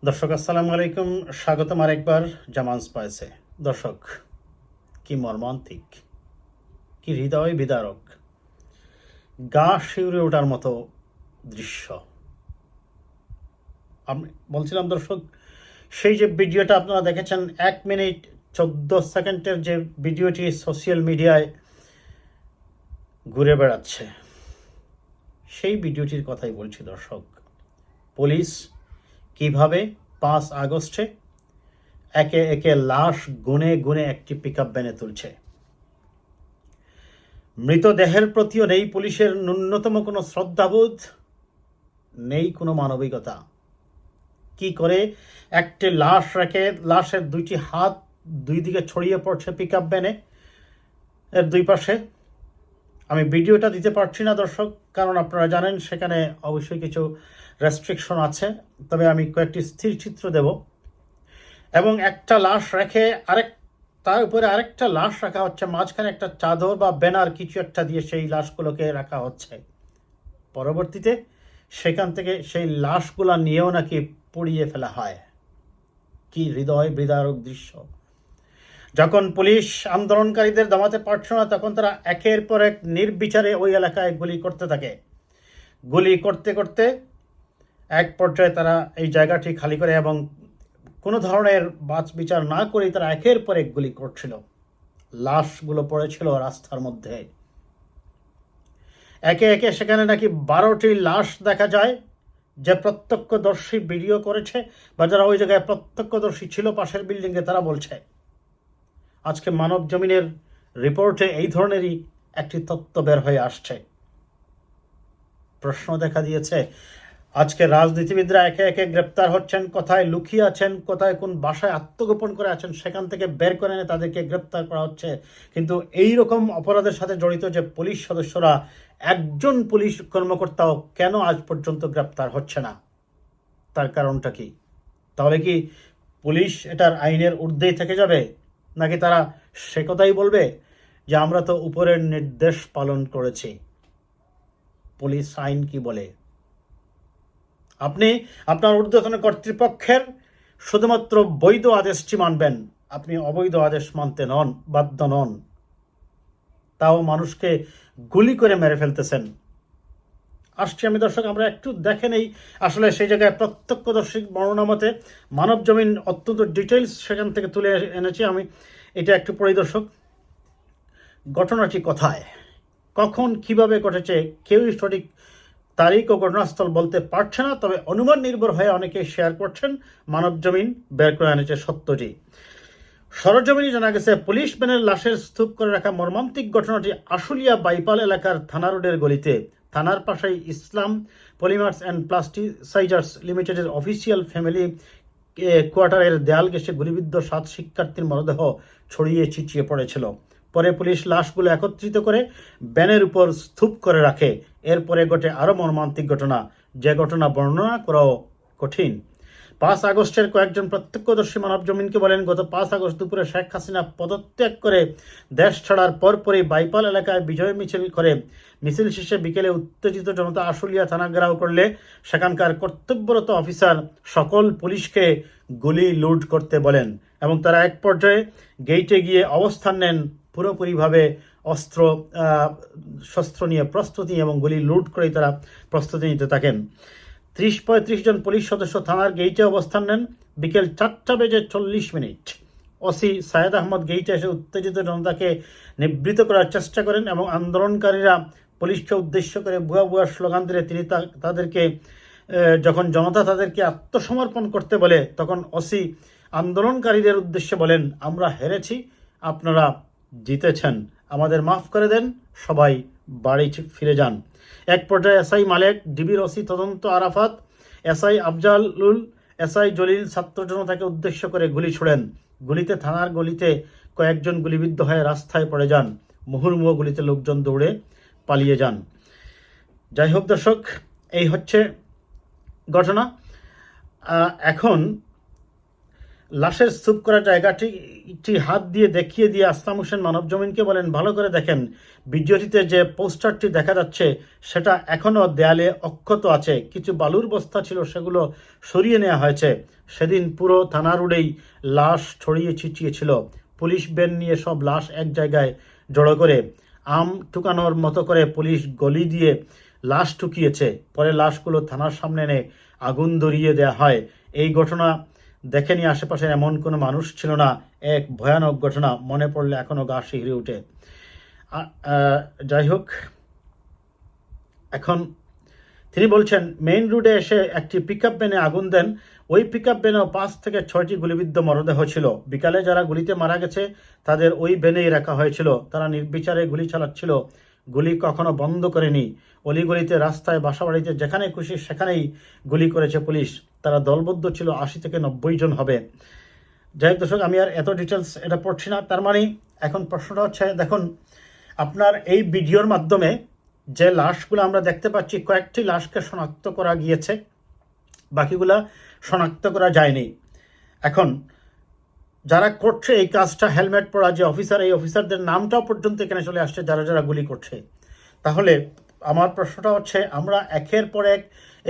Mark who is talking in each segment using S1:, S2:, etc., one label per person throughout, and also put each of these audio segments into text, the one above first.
S1: দর্শক আসসালামু আলাইকুম, স্বাগতম আরেকবার জামান স্পাইসে। দর্শক, কি মর্মান্তিক, কি হৃদয় বিদারক, গা শিউরে ওঠার মতো দৃশ্য। আমি বলছিলাম দর্শক, সেই যে ভিডিওটা আপনারা দেখেছেন 1 মিনিট 14 সেকেন্ডের যে ভিডিওটি সোশ্যাল মিডিয়ায় ঘুরে বেড়াচ্ছে, সেই ভিডিওটির কথাই বলছি দর্শক। পুলিশ কিভাবে 5 আগস্টে একে একে লাশ গুনে গুনে একটি পিকআপ ভ্যানে তুলছে। মৃতদেহের প্রতিও নেই পুলিশের ন্যূনতম কোনো শ্রদ্ধাবোধ, নেই কোনো মানবিকতা। কি করে একটি লাশ রেখে লাশের দুইটি হাত দুই দিকে ছড়িয়ে পড়ছে পিকআপ ভ্যানে এর দুই পাশে। আমি ভিডিওটা দিতে পারছি না দর্শক, কারণ আপনারা জানেন সেখানে অবশ্যই কিছু রেস্ট্রিকশন আছে, তবে আমি কয়েকটি স্থির চিত্র দেব। এবং একটা লাশ রেখে তার উপরে আরেকটা লাশ রাখা হচ্ছে, মাঝখানে একটা চাদর বা ব্যানার কিছু একটা দিয়ে সেই লাশগুলোকে রাখা হচ্ছে। পরবর্তীতে সেখান থেকে সেই লাশগুলা নিয়েও নাকি পুড়িয়ে ফেলা হয়। কি হৃদয় বিদারক দৃশ্য। যখন পুলিশ আন্দোলনকারীদের দমাতে পারছে না, তখন তারা একের পর এক নির্বিচারে ওই এলাকায় গুলি করতে থাকে। গুলি করতে করতে এক পর্যায়ে তারা এই জায়গাটি খালি করে এবং কোনো ধরনের বাছ বিচার না করেই তারা একের পর এক গুলি করছিল। লাশগুলো পড়েছিল রাস্তার মধ্যে। একে একে সেখানে নাকি 12টি লাশ দেখা যায়, যে প্রত্যক্ষদর্শী ভিডিও করেছে বা যারা ওই জায়গায় প্রত্যক্ষদর্শী ছিল পাশের বিল্ডিংয়ে, তারা বলছে। আজকে মানব জমিনের রিপোর্টে এই ধরনেরই একটি তথ্য বের হয়ে আসছে। প্রশ্ন দেখা দিয়েছে, আজকে রাজনীতিবিদরা একে একে গ্রেপ্তার হচ্ছেন, কোথায় লুকিয়ে আছেন, কোথায় কোন বাসায় আত্মগোপন করে আছেন, সেখান থেকে বের করে এনে তাদেরকে গ্রেপ্তার করা হচ্ছে। কিন্তু এই রকম অপরাধের সাথে জড়িত যে পুলিশ সদস্যরা, একজন পুলিশ কর্মকর্তাও কেন আজ পর্যন্ত গ্রেপ্তার হচ্ছে না? তার কারণটা কি? তাহলে কি পুলিশ এটার আইনের ঊর্ধ্বেই থেকে যাবে, নাকি তারা সে কথাই বলবে যে আমরা তো উপরের নির্দেশ পালন করেছি? পুলিশ আইন কি বলে? আপনি আপনার ঊর্ধ্বতন কর্তৃপক্ষের শুধুমাত্র বৈধ আদেশটি মানবেন, আপনি অবৈধ আদেশ মানতে বাধ্য নন। তাও মানুষকে গুলি করে মেরে ফেলতেছেন। আসছি আমি দর্শক, আমরা একটু দেখে নেই আসলে সেই জায়গায় প্রত্যক্ষদর্শী বর্ণনা মতে মানব জমিন অত্যন্ত ডিটেইলস সেখান থেকে তুলে এনেছি আমি। এটা একটু পরিদর্শক, ঘটনাটি কোথায়, কখন, কিভাবে ঘটেছে কেউই সঠিক তারিখ ও ঘটনাস্থল বলতে পারছে না, তবে অনুমান নির্ভর হয়ে অনেকে শেয়ার করছেন। মানব জমিন বের করে এনেছে সত্যটি। সরজমিনে জানা গেছে, পুলিশ ভ্যানের লাশের স্তূপ করে রাখা মর্মান্তিক ঘটনাটি আশুলিয়া বাইপাল এলাকার থানা রোডের গলিতে। থানার পাশেই ইসলাম পলিমার্স অ্যান্ড প্লাস্টিসাইজার্স লিমিটেডের অফিসিয়াল ফ্যামিলি কোয়ার্টারের দেয়াল ঘেঁষে গুলিবিদ্ধ 7 শিক্ষার্থীর মরদেহ ছড়িয়ে ছিটিয়ে পড়েছিল। পরে পুলিশ লাশগুলো একত্রিত করে ব্যানের উপর স্তূপ করে রাখে। এরপরে ঘটে আরও মর্মান্তিক ঘটনা, যে ঘটনা বর্ণনা করাও কঠিন। 5 আগস্টের কয়েকজন প্রত্যক্ষদর্শী মানব জমিনকে বলেন, গত 5 আগস্ট দুপুরে শেখ হাসিনা পদত্যাগ করে দেশ ছাড়ার পরপরই বাইপাল এলাকায় বিজয় মিছিল করে মিছিল শেষে বিকেলে উত্তেজিত জনতা আশুলিয়া থানা ঘেরাও করলে সেখানকার কর্তব্যরত অফিসার সকল পুলিশকে গুলি লুট করতে বলেন এবং তারা এক পর্যায়ে গেইটে গিয়ে অবস্থান নেন, পুরোপুরিভাবে শস্ত্র নিয়ে প্রস্তুতি এবং গুলি লুট করেই তারা প্রস্তুতি নিতে থাকেন। 30-35 জন পুলিশ সদস্য থানার গেইটে অবস্থান নেন। বিকেল 4:40 ওসি সায়েদ আহমদ গেইটে এসে উত্তেজিত জনতাকে নিবৃত করার চেষ্টা করেন এবং আন্দোলনকারীরা পুলিশকে উদ্দেশ্য করে ভুয়া ভুয়া স্লোগান দিলে তিনি তাদেরকে যখন জনতা তাদেরকে আত্মসমর্পণ করতে বলে, তখন ওসি আন্দোলনকারীদের উদ্দেশ্যে বলেন, আমরা হেরেছি, আপনারা জিতেছেন, আমাদের মাফ করে দেন, সবাই বাড়ি ফিরে যান। এক পর্যায়ে এসআই মালেক, ডিবির ওসি তদন্ত আরাফাত, এসআই আফজালুল, এসআই জলিল ছাত্র জনতাকে উদ্দেশ্য করে গুলি ছোড়েন। গুলিতে থানার গলিতে কয়েকজন গুলিবিদ্ধ হয়ে রাস্তায় পড়ে যান। মুহুর্মুহু গুলিতে লোকজন দৌড়ে পালিয়ে যান। যাই হোক দর্শক, এই হচ্ছে ঘটনা। এখন লাশের স্তূপ করা জায়গাটি হাত দিয়ে দেখিয়ে দিয়ে আসলাম হোসেন মানব জমিনকে বলেন, ভালো করে দেখেন, ভিডিওটিতে যে পোস্টারটি দেখা যাচ্ছে সেটা এখনও দেয়ালে অক্ষত আছে। কিছু বালুর বস্তা ছিল, সেগুলো সরিয়ে নেওয়া হয়েছে। সেদিন পুরো থানা রোডেই লাশ ছড়িয়ে ছিটিয়ে ছিল। পুলিশ ভ্যান নিয়ে সব লাশ এক জায়গায় জড়ো করে আম টুকানোর মতো করে পুলিশ গলি দিয়ে লাশ টুকিয়েছে। পরে লাশগুলো থানার সামনে এনে আগুন ধরিয়ে দেওয়া হয়। এই ঘটনা দেখেনি আশেপাশে এমন কোনো মানুষ ছিল না। এক ভয়ানক ঘটনা, মনে পড়লে এখনো গা শিহরে ওঠে। যাই হোক, এখন তিনি বলছেন, মেইন রোডে এসে একটি পিকআপ ভ্যানে আগুন দেন। ওই পিকআপ ভ্যানেও 5 থেকে 6টি গুলিবিদ্ধ মরদেহ ছিল। বিকালে যারা গুলিতে মারা গেছে তাদের ওই ভ্যানেই রাখা হয়েছিল। তারা নির্বিচারে গুলি চালাচ্ছিল, গুলি কখনো বন্ধ করেনি। অলিগলিতে, রাস্তায়, বাসাবাড়িতে, যেখানে খুশি সেখানেই গুলি করেছে পুলিশ। তারা দলবদ্ধ ছিল, 80 থেকে 90 জন হবে। যাই হোক দর্শক, আমি আর এত ডিটেলস এটা পড়ছি না। তার মানে এখন প্রশ্নটা হচ্ছে, দেখুন আপনার এই ভিডিওর মাধ্যমে যে লাশগুলো আমরা দেখতে পাচ্ছি, কয়েকটি লাশকে শনাক্ত করা গিয়েছে, বাকিগুলা শনাক্ত করা যায়নি। এখন যারা করছে এই কাজটা, হেলমেট পরা যে অফিসার, এই অফিসারদের নামটাও পর্যন্ত এখানে চলে আসছে, যারা যারা গুলি করছে। তাহলে আমার প্রশ্নটা হচ্ছে, আমরা একের পর এক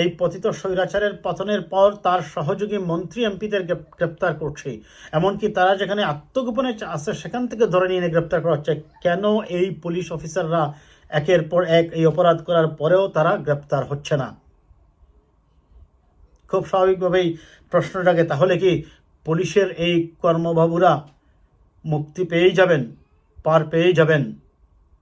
S1: এই পতিত স্বৈরাচারের পতনের পর তার সহযোগী মন্ত্রী এমপিদের গ্রেপ্তার করছি, এমনকি তারা যেখানে আত্মগোপনে আছে সেখান থেকে ধরে নিয়ে এনে গ্রেপ্তার করা হচ্ছে। কেন এই পুলিশ অফিসাররা একের পর এক এই অপরাধ করার পরেও তারা গ্রেপ্তার হচ্ছে না? খুব স্বাভাবিকভাবেই প্রশ্ন জাগে, তাহলে কি পুলিশের এই কর্মবাবুরা মুক্তি পেয়েই যাবেন, পার পেয়েই যাবেন?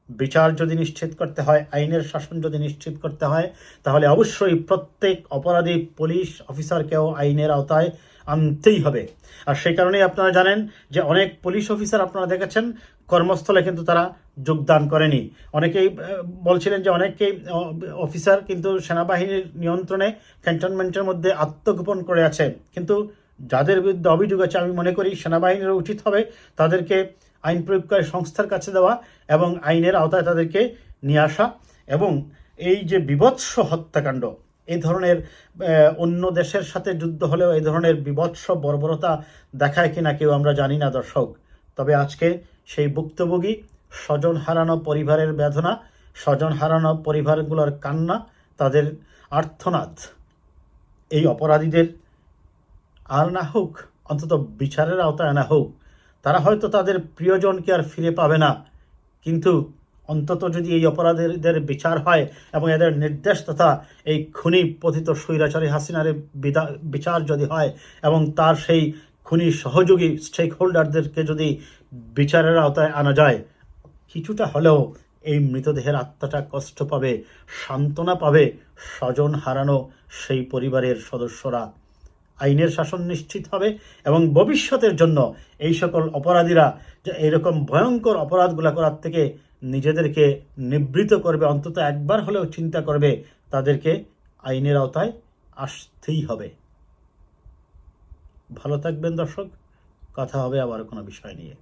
S1: বিচার যদি নিশ্চিত করতে হয়, আইনের শাসন যদি নিশ্চিত করতে হয়, তাহলে অবশ্যই প্রত্যেক অপরাধী পুলিশ অফিসারকেও আইনের আওতায় আনতেই হবে। আর সেই কারণেই আপনারা জানেন যে অনেক পুলিশ অফিসার আপনারা দেখেছেন কর্মস্থলে কিন্তু তারা যোগদান করেনি। অনেকেই বলছিলেন যে অনেকেই অফিসার কিন্তু সেনাবাহিনীর নিয়ন্ত্রণে ক্যান্টনমেন্টের মধ্যে আত্মগোপন করে আছে। কিন্তু যাদের বিরুদ্ধে অভিযোগ আছে, আমি মনে করি সেনাবাহিনীর উচিত হবে তাদেরকে আইন প্রয়োগকারী সংস্থার কাছে দেওয়া এবং আইনের আওতায় তাদেরকে নিয়ে আসা। এবং এই যে বিভৎস হত্যাকাণ্ড, এই ধরনের অন্য দেশের সাথে যুদ্ধ হলেও এই ধরনের বিভৎস বর্বরতা দেখায় কিনা কেউ আমরা জানি না দর্শক। তবে আজকে সেই ভুক্তভোগী স্বজন হারানো পরিবারের বেদনা, স্বজন হারানো পরিবারগুলোর কান্না, তাদের আর্তনাদ, এই অপরাধীদের আর না হোক, অন্তত বিচারের আওতায় না হোক। তারা হয়তো তাদের প্রিয়জনকে আর ফিরে পাবে না, কিন্তু অন্তত যদি এই অপরাধীদের বিচার হয় এবং এদের নির্দেশ তথা এই খুনি পতিত স্বৈরাচারী হাসিনার বিচার যদি হয় এবং তার সেই খুনি সহযোগী স্টেক হোল্ডারদেরকে যদি বিচারের আওতায় আনা যায়, কিছুটা হলেও এই মৃতদেহের আত্মাটা কষ্ট পাবে, সান্ত্বনা পাবে স্বজন হারানো সেই পরিবারের সদস্যরা। আইনের শাসন নিশ্চিত হবে এবং ভবিষ্যতের জন্য এই সকল অপরাধীরা যে এরকম ভয়ঙ্কর অপরাধগুলো করার থেকে নিজেদেরকে নিবৃত করবে, অন্তত একবার হলেও চিন্তা করবে, তাদেরকে আইনের আওতায় আসতেই হবে। ভালো থাকবেন দর্শক, কথা হবে আবার কোনো বিষয় নিয়ে।